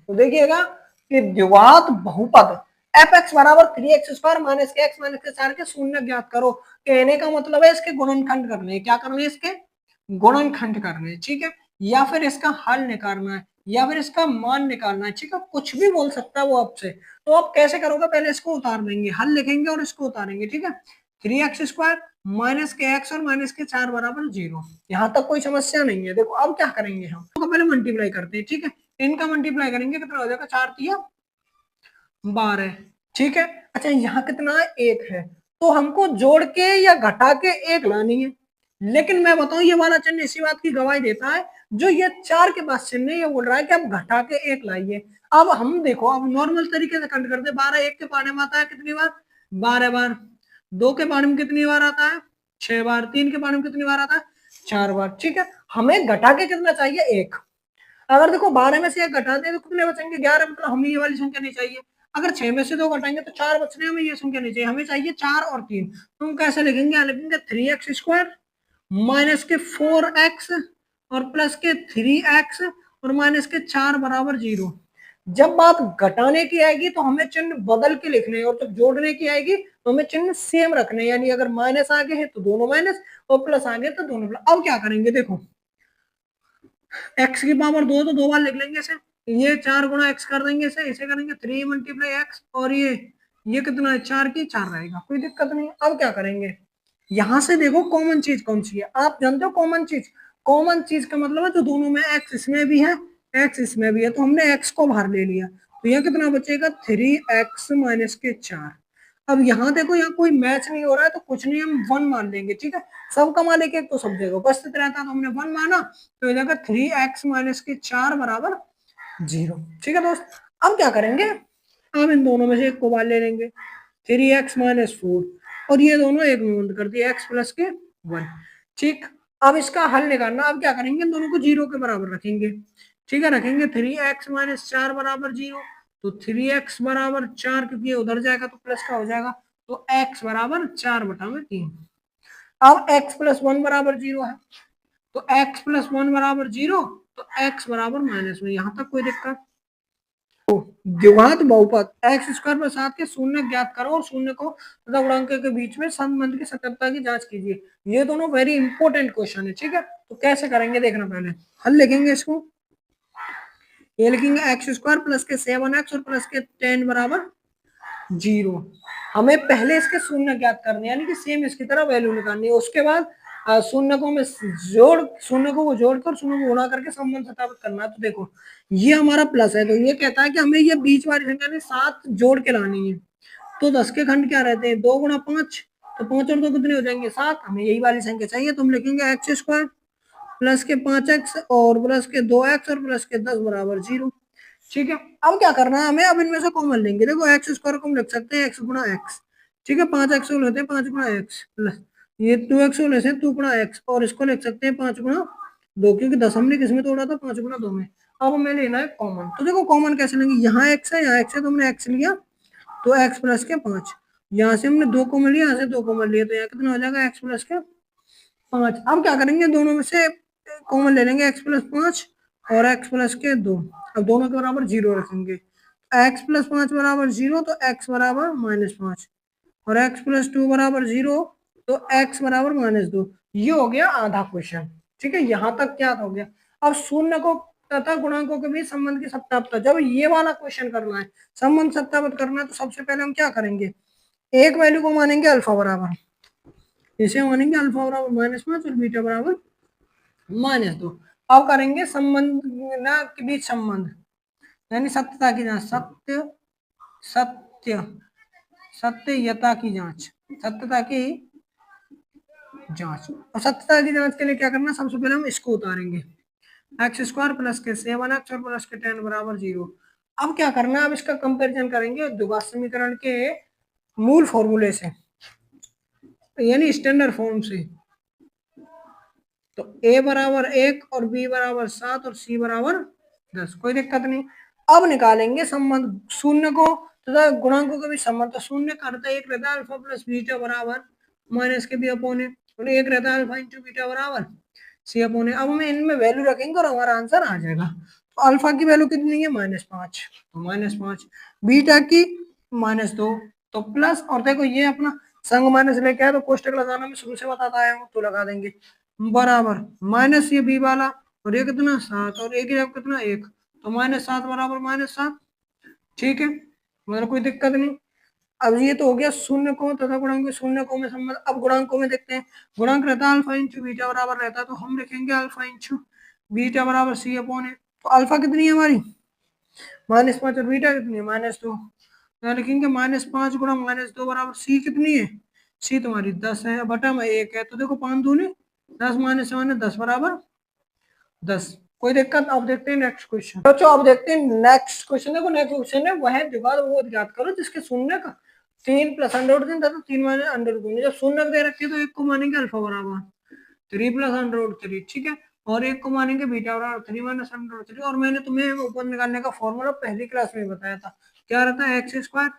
तो देखिएगा कि द्विघात बहुपद एफ एक्स बराबर 3x² माइनस के एक्स माइनस के 4 के शून्य ज्ञात करो। कहने का मतलब है इसके गुणनखंड करने, क्या करना है, इसके गुणनखंड करने, ठीक है, या फिर इसका हल निकालना है, या फिर इसका मान निकालना है, ठीक है, कुछ भी बोल सकता है वो आपसे। तो आप कैसे करोगे, पहले इसको उतार देंगे, हल लिखेंगे और इसको उतारेंगे, ठीक है। 3x² माइनस के एक्स और माइनस के 4 बराबर 0, यहाँ तक कोई समस्या नहीं है। देखो अब क्या करेंगे, हम तो पहले मल्टीप्लाई करते हैं, ठीक है, इनका मल्टीप्लाई करेंगे, कितना हो जाएगा, 4 तिया 12, ठीक है। अच्छा यहाँ कितना है, 1 है, तो हमको जोड़ के या घटा के 1 लानी है। लेकिन मैं बताऊं ये वाला चिन्ह इसी बात की गवाही देता है, जो ये 4 के पास चिन्ह है, ये बोल रहा है कि अब घटा के 1 लाइए। अब हम देखो, अब नॉर्मल तरीके से कंट करते, 12 1 के पाने में आता है कितनी बार, 12 बार, 2 के पाने में कितनी बार आता है, 6 बार, 3 के पाने में कितनी बार आता है, 4 बार, ठीक है। हमें घटा के कितना चाहिए, 1। अगर देखो 12 में से 1 घटा दे तो कितने बचेंगे, 11, मतलब हमें ये वाली संख्या नहीं चाहिए। अगर 6 में से 2 घटाएंगे तो 4 बच रहे हैं, हमें ये संख्या नहीं चाहिए, हमें चाहिए 4 और 3। तो हम कैसे लिखेंगे, लिखेंगे 3x² माइनस के 4x और प्लस के 3x और माइनस के 4 बराबर 0। जब बात घटाने की आएगी तो हमें चिन्ह बदल के लिखने हैं, और जब जोड़ने की आएगी तो हमें चिन्ह सेम रखने हैं, यानी अगर माइनस आगे है तो दोनों माइनस, और प्लस आगे तो दोनों प्लस। अब क्या करेंगे, देखो x की पावर 2 तो 2 बार लिख लेंगे इसे, ये 4 गुणा x कर देंगे इसे करेंगे 3 मल्टीप्लाई x, और ये कितना है, 4 की 4 रहेगा, कोई दिक्कत नहीं। अब क्या करेंगे, यहां से देखो कॉमन चीज कौन सी है, आप जानते हो कॉमन चीज, कॉमन चीज का मतलब है जो दोनों में, x इसमें भी है x इसमें भी है, तो हमने x को बाहर ले लिया, तो यह कितना बचेगा, 3x माइनस के 4। अब यहाँ देखो, यहाँ कोई मैच नहीं हो रहा है तो कुछ नहीं, हम 1 मान लेंगे, ठीक है, सबका मान एक एक तो सब जगह उपस्थित रहता, तो हमने 1 माना, तो इधर का 3x माइनस के 4 बराबर 0, ठीक है दोस्त। अब क्या करेंगे, अब इन दोनों में से एक को बाहर ले लेंगे, 3x माइनस 4, और ये दोनों एक में बंद कर दिए, x प्लस के 1, ठीक। अब इसका हल निकालना, अब क्या करेंगे, इन दोनों को 0 के बराबर रखेंगे, ठीक है, रखेंगे 3x माइनस 4 बराबर 0, तो 3x बराबर 4, क्योंकि ये उधर जाएगा तो प्लस का हो जाएगा, तो x बराबर 4 बटा में 3। अब x प्लस 1 बराबर 0 है, तो x प्लस 1 बराबर 0, तो x बराबर माइनस में, यहां तक कोई दिक्कत। द्विघात बहुपद x² पर 7 के शून्य ज्ञात करो और शून्य को तथा गुणांक के बीच में संबंध की सत्यता की जांच कीजिए। ये दोनों वेरी इंपॉर्टेंट क्वेश्चन है, ठीक है। तो कैसे करेंगे देखना, पहले हल लिखेंगे इसको, ये लिखेंगे x² प्लस के 7x और प्लस के 10 बराबर 0। हमें पहले इसके शून्य ज्ञात करने, यानी कि सेम इसकी तरह वैल्यू निकालनी है, उसके बाद शून्य को हमें शून्य को जोड़कर शून्य को गुणा करके संबंध स्थापित करना है। तो देखो ये हमारा प्लस है, तो ये कहता है कि हमें ये बीच वाली संख्या ने 7 जोड़ के लानी है। तो 10 के खंड क्या रहते हैं, 2 गुणा 5, तो 5 और 2 कितने हो जाएंगे, 7। हमें यही वाली संख्या चाहिए, तो हम लिखेंगे x² प्लस के 5x और प्लस के 2x और प्लस के 10 बराबर 0, ठीक है। अब क्या करना है हमें, अब इनमें से कॉमन लेंगे, देखो x² को हम लिख सकते हैं x गुणा x, ठीक है, 5x को लेते हैं 5 गुणा x, प्लस ये 2x को लेते हैं 2 गुणा x, और इसको लिख सकते हैं 5 गुणा 2, क्योंकि 10 हमने किस में तोड़ा था, 5 गुणा 2 में। अब हमें लेना है कॉमन, तो देखो कॉमन कैसे लेंगे, यहाँ x है यहाँ x है, तो हमने x लिया, तो x प्लस के 5, यहाँ से हमने 2 कॉमन लिया, यहाँ से 2 कॉमन लिया, तो यहाँ कितना हो जाएगा, x प्लस के 5। अब क्या करेंगे, दोनों में से कॉमन ले लेंगे, x प्लस 5 और x प्लस के 2, अब दोनों के बराबर 0 रखेंगे, x प्लस 5 बराबर 0, तो x बराबर -5, और x प्लस 2 बराबर 0, तो x बराबर -2। ये हो गया आधा क्वेश्चन, ठीक है, यहाँ तक क्या हो गया। अब शून्य को तथा गुणांकों के बीच संबंध की सत्यापन, जब ये वाला क्वेश्चन करना है, संबंध सत्यापित करना है, तो सबसे पहले हम क्या करेंगे, एक वैल्यू को मानेंगे अल्फा बराबर, इसे मानेंगे अल्फा बराबर -5 और बीटा बराबर -2। अब करेंगे संबंध ना के बीच संबंध, यानी सत्यता की जांच, सत्य सत्यता की जांच, सत्यता की जांच। और सत्यता की जांच के लिए क्या करना, सबसे पहले हम इसको उतारेंगे, x² प्लस के 7x और प्लस के 10 बराबर 0। अब क्या करना है, अब इसका कंपैरिजन करेंगे द्विघात समीकरण के मूल फॉर्मूले से, यानी स्टैंडर्ड फॉर्म से। तो a बराबर 1 और b बराबर 7 और c बराबर 10, कोई दिक्कत नहीं। अब निकालेंगे संबंध शून्य को तथा गुणांकों के भी संबंध, तो शून्य करते एक रहता है अल्फा प्लस बीटा बराबर माइनस के बी अपोन ए, और एक रहता है अल्फा इंटू बीटा बराबर सी अपोन ए। अब हमें इनमें वैल्यू रखेंगे और हमारा आंसर आ जाएगा। तो अल्फा की वैल्यू कितनी है -5, तो -5, बीटा की -2, तो प्लस, और देखो ये अपना संग माइनस लेके आए तो कोष्टक लगाना मैं शुरू से बताता आया हूँ, तो लगा देंगे बराबर माइनस ये बी वाला, और ये कितना 7, और एक ही कितना 1, तो -7 बराबर -7, ठीक है, मतलब कोई दिक्कत नहीं। अब ये तो हो गया शून्य को तथा गुणांक शून्य को में संबंध। अब गुणांकों में देखते हैं, गुणांक रहता है अल्फा इंचू बीटा बराबर रहता है, तो हम लिखेंगे अल्फा इंचू बीटा बराबर सी अपॉन ए। तो अल्फा कितनी है हमारी -5, और बीटा कितनी है -2, तो लिखेंगे -5 गुणा -2 बराबर सी कितनी है, सी तुम्हारी 10 है, बटा में 1 है, तो देखो 5 दूनी 10 -10 बराबर 10, कोई दिक्कत। अब देखते हैं नेक्स्ट क्वेश्चन। बच्चों अब देखते हैं नेक्स्ट क्वेश्चन। देखो नेक्स्ट क्वेश्चन है वह दिमाग वो याद करो जिसके शून्य का 3 प्लस अंडर रूट 3 था, तो 3 माइनस अंडर रूट 3, जब शून्य दे रखे हैं तो एक को मानेंगे अल्फा बराबर 3 प्लस अंडर रूट 3, ठीक है, और एक को मानेंगे बीटा बराबर 3 माइनस अंडर रूट 3, और मैंने तुम्हें ऊपर निकालने का फॉर्मूला पहली क्लास में बताया था, क्या रहता है एक्स स्क्वायर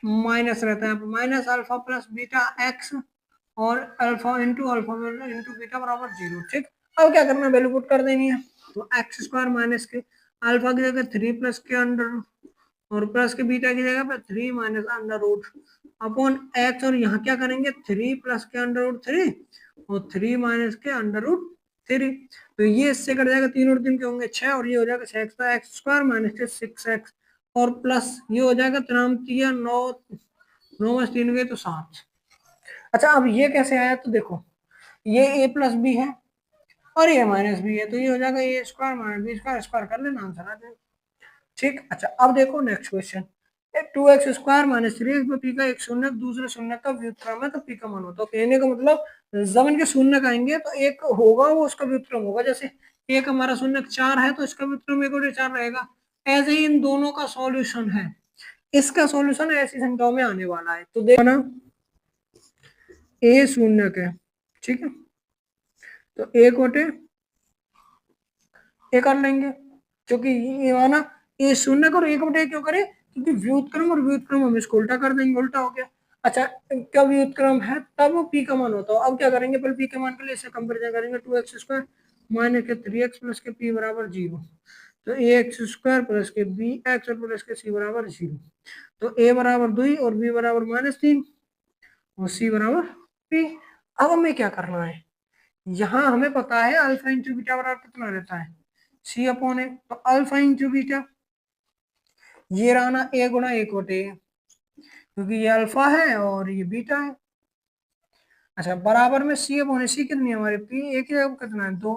माइनस रहता है minus alpha plus beta x, और अल्फा इंटू बीटा बराबर 0, ठीक। अब क्या करना है, वैल्यू पुट कर देनी है, तो एक्स स्क्वायर माइनस के अल्फा की जगह 3 प्लस के अंडर, और प्लस के बीटा की जगह पे 3 minus under root upon x, और यहाँ क्या करेंगे 3 प्लस के अंडर रूट 3 और 3 माइनस के अंडर रूट 3, तो ये इससे कट जाएगा, 3 और 3 के होंगे 6, और ये हो जाएगा 6x, तो एक्स स्क्वायर माइनस के 6x, और प्लस ये हो जाएगा 9 9 में 3 गए तो 7। अच्छा अब ये कैसे आया, तो देखो ये a प्लस बी है और ये माइनस बी है, तो ये हो जाएगा A square minus B square, square कर लेना आंसर आ जाएगा, ठीक। अच्छा अब देखो next question, 2x square minus 3x में पी का एक शून्य दूसरे शून्य का व्युत्क्रम है, तो पी का मान होता है, कहने का मतलब जब इनके शून्य आएंगे तो एक होगा वो उसका व्युत्क्रम होगा, जैसे एक हमारा शून्य 4 है तो इसका व्युत्क्रम 1/4 रहेगा, ऐसे ही इन दोनों का सॉल्यूशन है, इसका सॉल्यूशन ऐसी संख्याओं में आने वाला है, तो देखो ना ए शून्य के, ठीक है, तो एक बटे ए कर लेंगे, क्योंकि ये माना ये शून्य करो एक बटे क्यों करे, क्योंकि व्युत्क्रम और व्युत्क्रम हम इसको उल्टा कर देंगे, उल्टा हो गया। अच्छा कब व्युत्क्रम है तब वो पी का मान होता है, अब क्या करेंगे पहले पी के मान के लिए इसे कंपेरिजन करेंगे, 2x स्क्वायर माइनस के 3x प्लस के पी बराबर 0, तो ए x square plus k b x और प्लस के सी बराबर 0, तो ए बराबर 2 और बी बराबर -3 और सी बराबर पी। अब हमें क्या करना है, यहाँ हमें पता है अल्फा इंटू बीटा बराबर कितना रहता है सी अपॉन ए, तो अल्फा इंटू बीटा ये रहा ना ए गुणा एक बटे, क्योंकि ये अल्फा है और ये बीटा है। अच्छा बराबर में सी अपॉन सी कितनी है हमारे पी, एक है कितना है 2,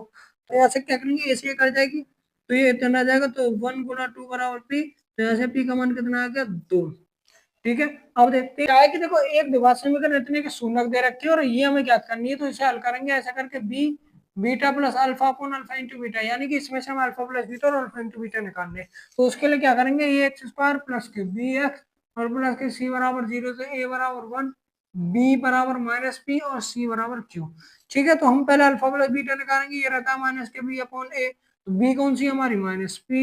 तो यहाँ से क्या करेंगे ए से कर जाएगी, तो ये इतना आ जाएगा, तो 1 गुणा 2 बराबर पी, तो यहाँ से पी का मान कितना आ गया 2, ठीक है। अब देखते हैं क्या है कि देखो एक द्विघात समीकरण इतने के शून्य दे रखे हैं और ये हमें ज्ञात करनी है, तो इसे हल करेंगे ऐसा करके B beta plus alpha upon alpha into beta, यानी कि इसमें से हम अल्फा प्लस बीटा और अल्फा इंटू बीटा निकालने, तो उसके लिए क्या करेंगे a x square plus k b x और प्लस के सी बराबर 0, तो ए बराबर 1 बी बराबर माइनस पी और सी बराबर क्यू, ठीक है। तो हम पहले अल्फा प्लस बीटा निकालेंगे, ये रहता है माइनस के बी अपॉन ए, तो बी कौन सी हमारी माइनस पी,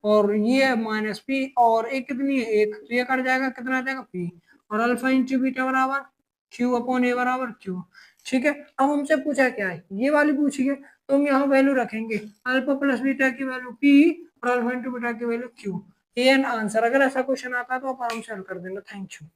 और ये माइनस पी, और एक कितनी है एक, तो ये कट जाएगा कितना आ जाएगा पी, और अल्फा इंटू बीटा बराबर क्यू अपॉन ए बराबर क्यू, ठीक है। अब हमसे पूछा क्या है ये वाली पूछी है, तो हम यहाँ वैल्यू रखेंगे अल्फा प्लस बीटा की वैल्यू पी और अल्फा इंटू बीटा की value Q, A an answer. अगर ऐसा क्वेश्चन आता है तो आप आराम से हल कर देना। Thank you.